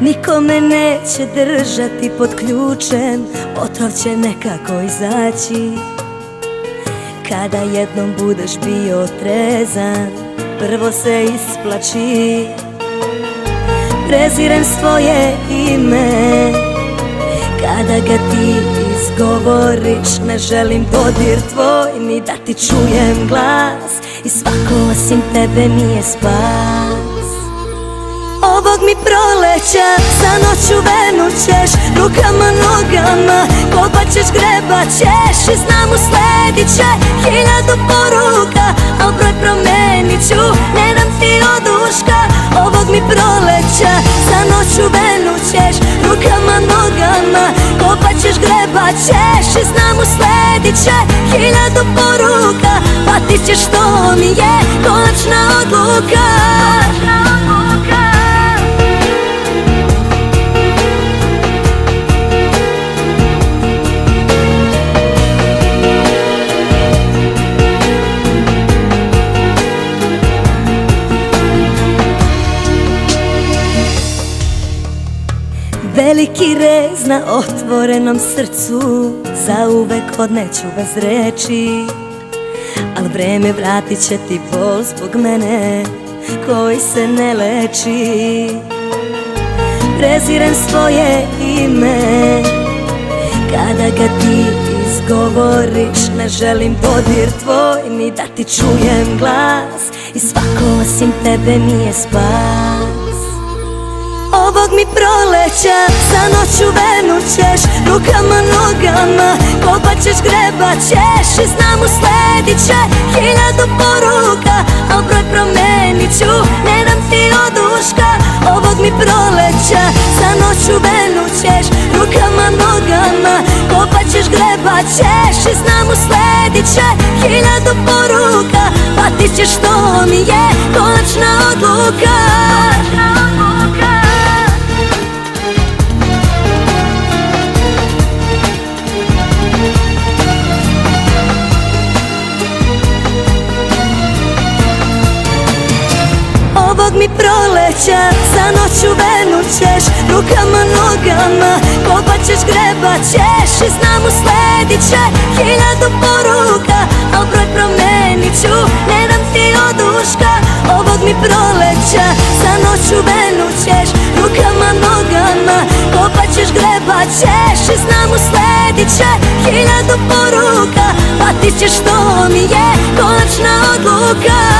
Niko me neće držati pod ključem, otrov će nekako izaći. Kada jednom budeš bio trezan, prvo se isplači. Prezirem svoje ime, kada ga ti izgovoriš. Ne želim dodir tvoj, ni da ti čujem glas, i svako osim tebe mi je spas. Ovog mi proleća za noću venućeš, rukama, nogama kopat ćeš, grebat ćeš, i znam usledit će 1000 poruka, al broj promenit ću, ne dam ti oduška. Ovog mi proleća za noću venućeš, rukama, nogama kopat ćeš, grebat ćeš, i znam usledit će 1000 poruka, patit ćeš, što mi je konačna odluka. Veliki rez na otvorenom srcu, zauvek odneću bez reči, al vreme vratit će ti bol zbog mene koji se ne leči. Prezirem svoje ime, kada ga ti izgovoriš. Ne želim dodir tvoj, ni da ti čujem glas, i svako osim tebe mi je spas. Ovog mi proleća za noću venućeš, rukama, nogama kopat ćeš, grebat ćeš, i znam usledit će 1000 poruka, al broj promenit ću, ne dam ti oduška. Ovog mi proleća za noću venućeš, rukama, nogama kopat ćeš, grebat ćeš, i znam usledit će 1000 poruka, patit ćeš, što mi je konačna odluka. Ovog mi proleća za noću venućeš, rukama, nogama kopat ćeš, grebat ćeš, i znam usledit će 1000 poruka, al broj promenit ću, ne dam ti oduška. Ovog mi proleća za noću venućeš, rukama, nogama kopat ćeš, grebat ćeš, i znam usledit će 1000 poruka, patit ćeš, što mi je konačna odluka.